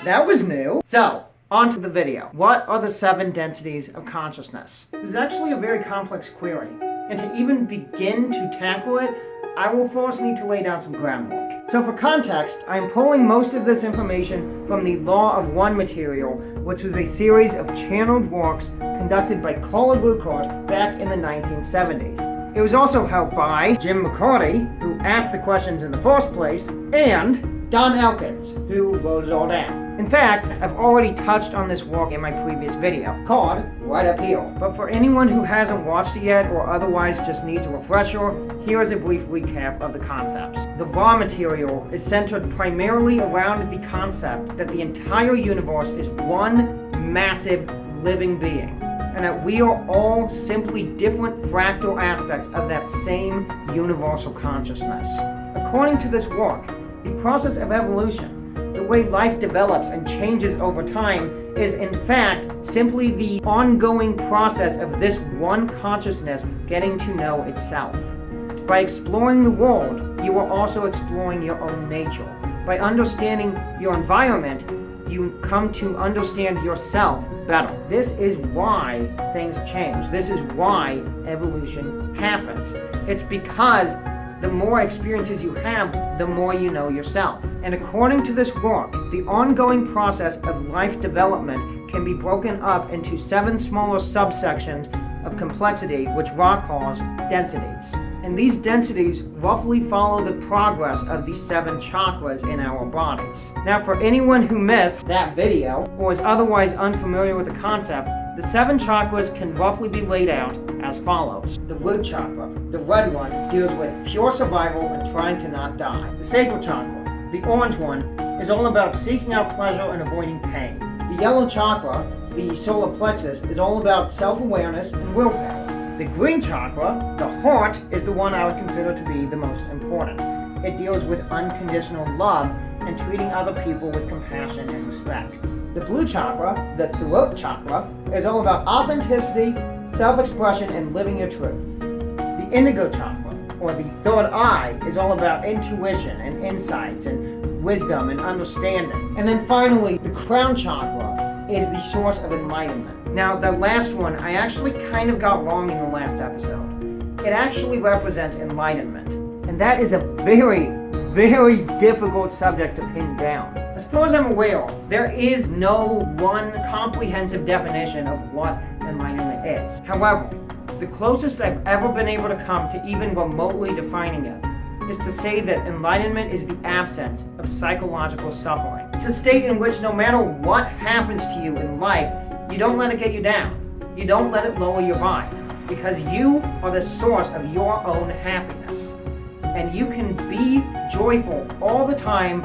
That was new. So, on to the video. What are the 7 densities of consciousness? This is actually a very complex query, and to even begin to tackle it, I will first need to lay down some groundwork. So for context, I am pulling most of this information from the Law of One material, which was a series of channeled works conducted by Carl Ruckert back in the 1970s. It was also helped by Jim McCarty, who asked the questions in the first place, and Don Elkins, who wrote it all down. In fact, I've already touched on this work in my previous video, called right up here. But for anyone who hasn't watched it yet or otherwise just needs a refresher, here is a brief recap of the concepts. The raw material is centered primarily around the concept that the entire universe is one massive living being, and that we are all simply different fractal aspects of that same universal consciousness. According to this work, the process of evolution, the way life develops and changes over time, is in fact simply the ongoing process of this one consciousness getting to know itself. By exploring the world, you are also exploring your own nature. By understanding your environment, you come to understand yourself better. This is why things change. This is why evolution happens. It's because the more experiences you have, the more you know yourself. And according to this work, the ongoing process of life development can be broken up into 7 smaller subsections of complexity, which Ra calls densities. And these densities roughly follow the progress of the 7 chakras in our bodies. Now, for anyone who missed that video or is otherwise unfamiliar with the concept, the 7 chakras can roughly be laid out as follows. The root chakra, the red one, deals with pure survival and trying to not die. The sacral chakra, the orange one, is all about seeking out pleasure and avoiding pain. The yellow chakra, the solar plexus, is all about self-awareness and willpower. The green chakra, the heart, is the one I would consider to be the most important. It deals with unconditional love and treating other people with compassion and respect. The blue chakra, the throat chakra, is all about authenticity, self-expression, and living your truth. The indigo chakra, or the third eye, is all about intuition and insights and wisdom and understanding. And then finally, the crown chakra is the source of enlightenment. Now, the last one I actually kind of got wrong in the last episode. It actually represents enlightenment. And that is a very, very difficult subject to pin down. As far as I'm aware, there is no one comprehensive definition of what enlightenment is. However, the closest I've ever been able to come to even remotely defining it is to say that enlightenment is the absence of psychological suffering. It's a state in which no matter what happens to you in life, you don't let it get you down. You don't let it lower your vibe, because you are the source of your own happiness. And you can be joyful all the time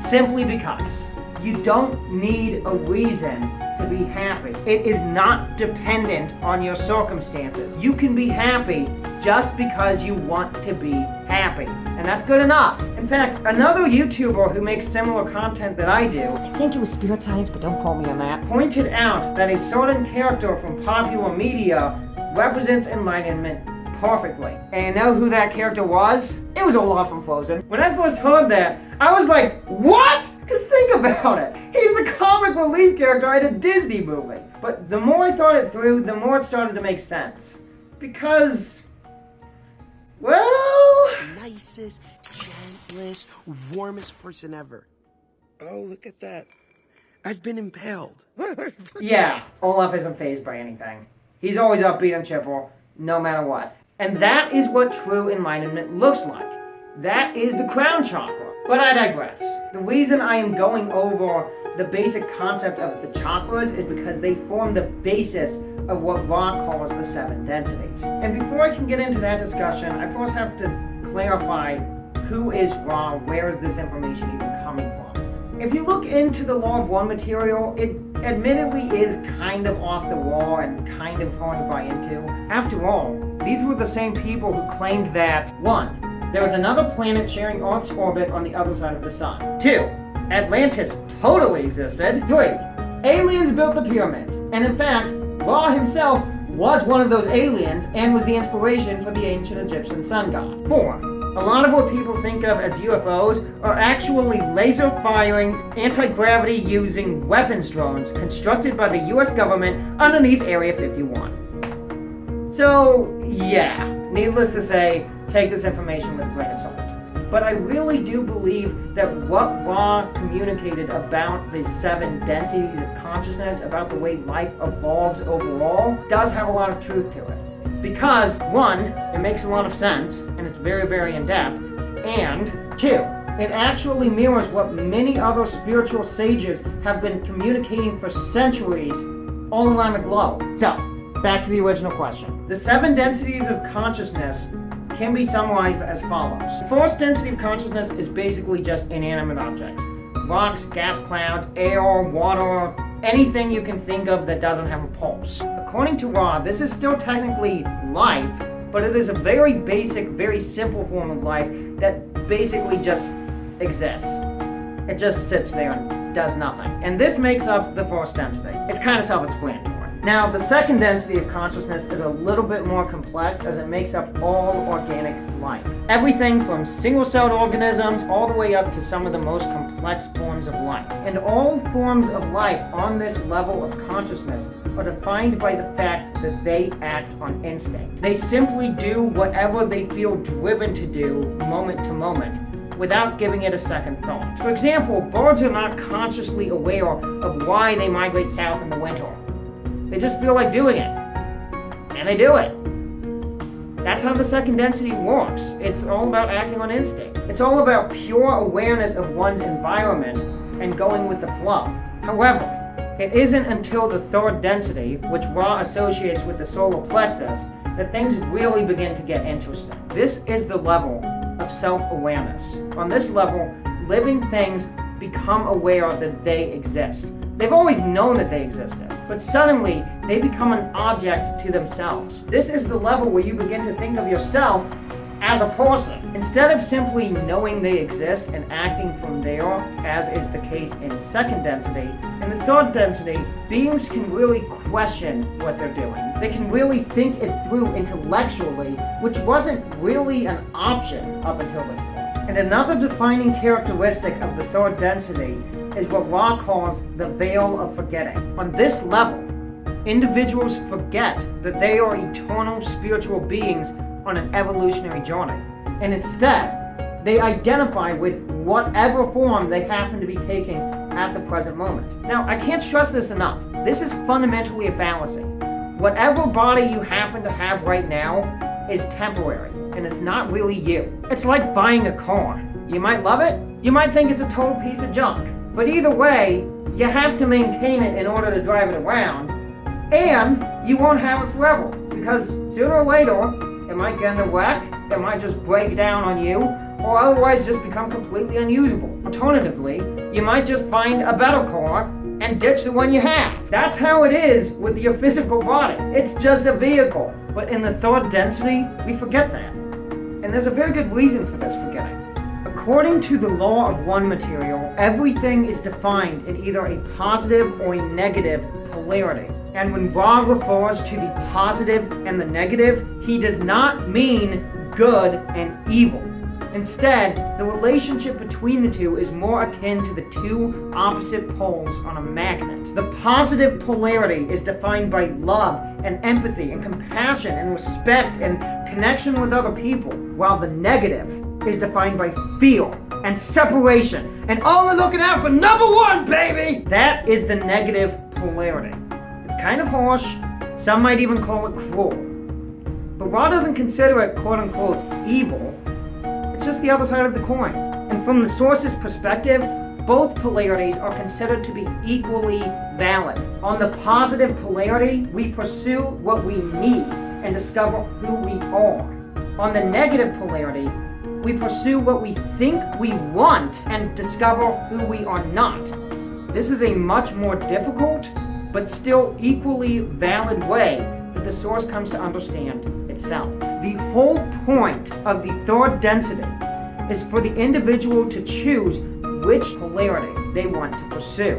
simply because. You don't need a reason to be happy. It is not dependent on your circumstances. You can be happy just because you want to be happy. And that's good enough. In fact, another YouTuber who makes similar content that I do, I think it was Spirit Science, but don't quote me on that, pointed out that a certain character from popular media represents enlightenment perfectly. And you know who that character was? It was Olaf from Frozen. When I first heard that, I was like, what? Because think about it. He's the comic relief character in a Disney movie. But the more I thought it through, the more it started to make sense. Because, well... Nicest, gentlest, warmest person ever. Oh, look at that. I've been impaled. Yeah, Olaf isn't fazed by anything. He's always upbeat and chipper, no matter what. And that is what true enlightenment looks like. That is the crown chakra. But I digress. The reason I am going over the basic concept of the chakras is because they form the basis of what Ra calls the 7 densities. And before I can get into that discussion, I first have to clarify who is Ra, where is this information even coming from. If you look into the Law of One material, it admittedly is kind of off the wall and kind of hard to buy into. After all, these were the same people who claimed that 1. There was another planet sharing Earth's orbit on the other side of the sun. 2. Atlantis totally existed. 3. Aliens built the pyramids. And in fact, Ra himself was one of those aliens and was the inspiration for the ancient Egyptian sun god. 4. A lot of what people think of as UFOs are actually laser-firing, anti-gravity using weapons drones constructed by the US government underneath Area 51. So, yeah, needless to say, take this information with a grain of salt. But I really do believe that what Ra communicated about the 7 densities of consciousness, about the way life evolves overall, does have a lot of truth to it. Because, 1, it makes a lot of sense, and it's very, very in-depth, and 2, it actually mirrors what many other spiritual sages have been communicating for centuries all around the globe. So, back to the original question. The 7 densities of consciousness can be summarized as follows. The first density of consciousness is basically just inanimate objects. Rocks, gas clouds, air, water, anything you can think of that doesn't have a pulse. According to Ra, this is still technically life, but it is a very basic, very simple form of life that basically just exists. It just sits there and does nothing. And this makes up the first density. It's kind of self-explanatory. Now, the second density of consciousness is a little bit more complex as it makes up all organic life. Everything from single-celled organisms all the way up to some of the most complex forms of life. And all forms of life on this level of consciousness are defined by the fact that they act on instinct. They simply do whatever they feel driven to do moment to moment, without giving it a second thought. For example, birds are not consciously aware of why they migrate south in the winter. They just feel like doing it. And they do it. That's how the second density works. It's all about acting on instinct. It's all about pure awareness of one's environment and going with the flow. However, it isn't until the third density, which Ra associates with the solar plexus, that things really begin to get interesting. This is the level of self-awareness. On this level, living things become aware that they exist. They've always known that they existed, but suddenly they become an object to themselves. This is the level where you begin to think of yourself as a person. Instead of simply knowing they exist and acting from there, as is the case in second density, in the third density, beings can really question what they're doing. They can really think it through intellectually, which wasn't really an option up until this point. And another defining characteristic of the third density is what Ra calls the veil of forgetting. On this level, individuals forget that they are eternal spiritual beings on an evolutionary journey. And instead, they identify with whatever form they happen to be taking at the present moment. Now, I can't stress this enough. This is fundamentally a fallacy. Whatever body you happen to have right now is temporary, and it's not really you. It's like buying a car. You might love it, you might think it's a total piece of junk. But either way, you have to maintain it in order to drive it around, and you won't have it forever, because sooner or later, it might get in a wreck, it might just break down on you, or otherwise just become completely unusable. Alternatively, you might just find a better car and ditch the one you have. That's how it is with your physical body. It's just a vehicle. But in the third density, we forget that. And there's a very good reason for this forgetting. According to the law of one material, everything is defined in either a positive or a negative polarity. And when Ra refers to the positive and the negative, he does not mean good and evil. Instead, the relationship between the two is more akin to the two opposite poles on a magnet. The positive polarity is defined by love and empathy and compassion and respect and connection with other people, while the negative is defined by fear and separation and only looking out for number one, baby! That is the negative polarity. It's kind of harsh, some might even call it cruel. But Ra doesn't consider it quote-unquote evil. It's just the other side of the coin. And from the source's perspective, both polarities are considered to be equally valid. On the positive polarity, we pursue what we need and discover who we are. On the negative polarity, we pursue what we think we want and discover who we are not. This is a much more difficult, but still equally valid way that the source comes to understand itself. The whole point of the third density is for the individual to choose which polarity they want to pursue.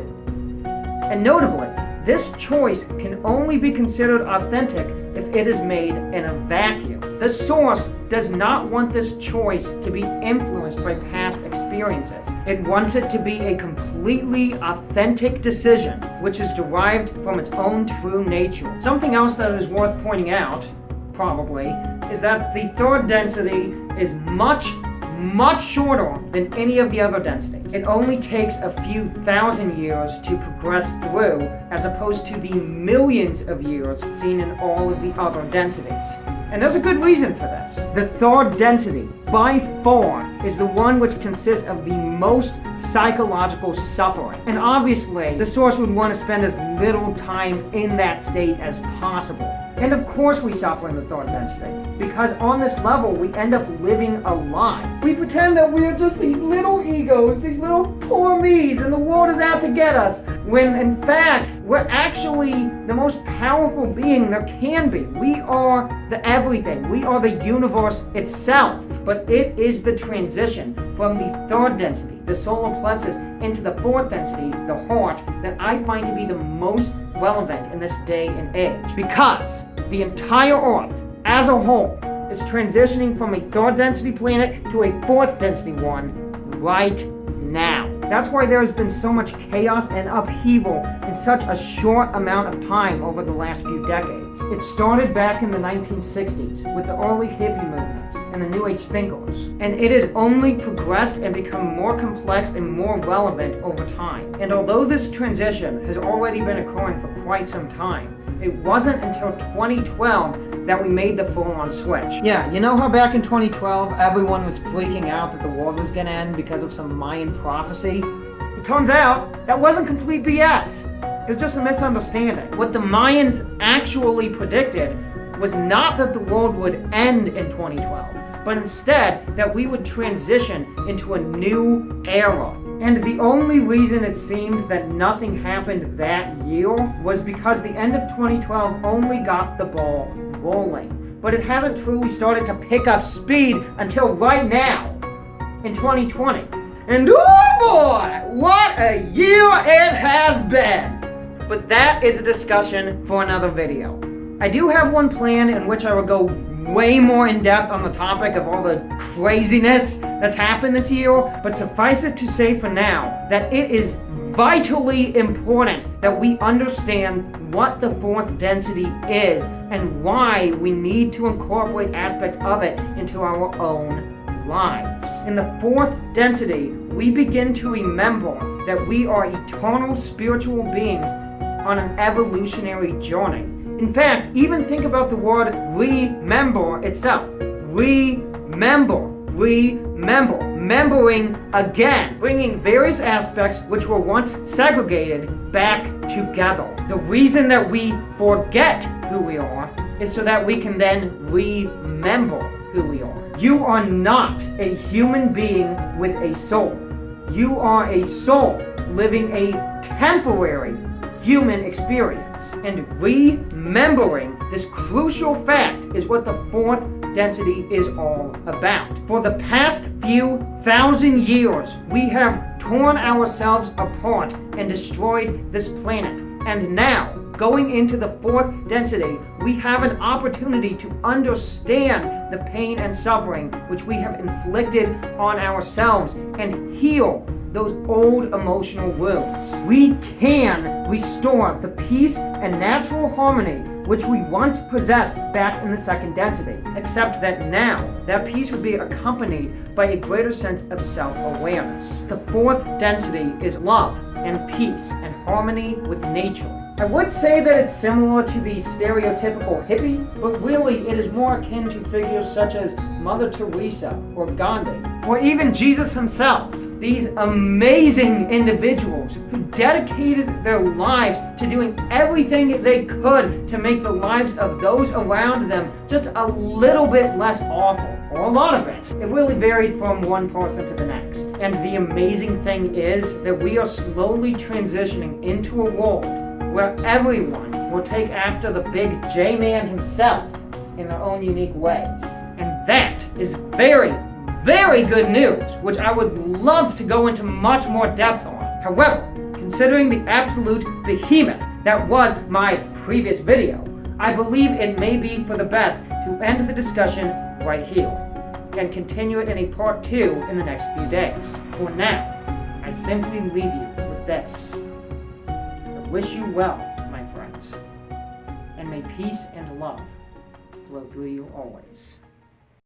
And notably, this choice can only be considered authentic if it is made in a vacuum. The source does not want this choice to be influenced by past experiences. It wants it to be a completely authentic decision, which is derived from its own true nature. Something else that is worth pointing out, probably, is that the third density is much shorter than any of the other densities. It only takes a few thousand years to progress through, as opposed to the millions of years seen in all of the other densities. And there's a good reason for this. The third density, by far, is the one which consists of the most psychological suffering. And obviously, the source would want to spend as little time in that state as possible. And of course we suffer in the third density, because on this level we end up living a lie. We pretend that we are just these little egos, these little poor me's, and the world is out to get us, when in fact we're actually the most powerful being there can be. We are the everything. We are the universe itself. But it is the transition from the third density, the solar plexus, into the fourth density, the heart, that I find to be the most relevant in this day and age. Because the entire Earth, as a whole, is transitioning from a third density planet to a fourth density one right now. That's why there has been so much chaos and upheaval in such a short amount of time over the last few decades. It started back in the 1960s with the early hippie movements and the New Age thinkers, and it has only progressed and become more complex and more relevant over time. And although this transition has already been occurring for quite some time, it wasn't until 2012 that we made the full-on switch. Yeah, you know how back in 2012 everyone was freaking out that the world was gonna end because of some Mayan prophecy? It turns out that wasn't complete BS. It was just a misunderstanding. What the Mayans actually predicted was not that the world would end in 2012, but instead that we would transition into a new era. And the only reason it seemed that nothing happened that year was because the end of 2012 only got the ball rolling. But it hasn't truly started to pick up speed until right now, in 2020. And oh boy, what a year it has been! But that is a discussion for another video. I do have one plan in which I will go way more in depth on the topic of all the craziness that's happened this year, but suffice it to say for now that it is vitally important that we understand what the fourth density is and why we need to incorporate aspects of it into our own lives. In the fourth density, we begin to remember that we are eternal spiritual beings on an evolutionary journey. In fact, even think about the word remember itself. Remember. Remembering again, bringing various aspects which were once segregated back together. The reason that we forget who we are is so that we can then remember who we are. You are not a human being with a soul. You are a soul living a temporary human experience. And remembering this crucial fact is what the fourth density is all about. For the past few thousand years, we have torn ourselves apart and destroyed this planet. And now, going into the fourth density, we have an opportunity to understand the pain and suffering which we have inflicted on ourselves and heal those old emotional wounds. We can restore the peace and natural harmony which we once possessed back in the second density, except that now that peace would be accompanied by a greater sense of self-awareness. The fourth density is love and peace and harmony with nature. I would say that it's similar to the stereotypical hippie, but really it is more akin to figures such as Mother Teresa or Gandhi, or even Jesus himself. These amazing individuals who dedicated their lives to doing everything they could to make the lives of those around them just a little bit less awful, or a lot of it. It really varied from one person to the next. And the amazing thing is that we are slowly transitioning into a world where everyone will take after the big J-Man himself in their own unique ways. And that is very good news, which I would love to go into much more depth on. However, considering the absolute behemoth that was my previous video, I believe it may be for the best to end the discussion right here and continue it in a part 2 in the next few days. For now, I simply leave you with this. I wish you well, my friends, and may peace and love flow through you always.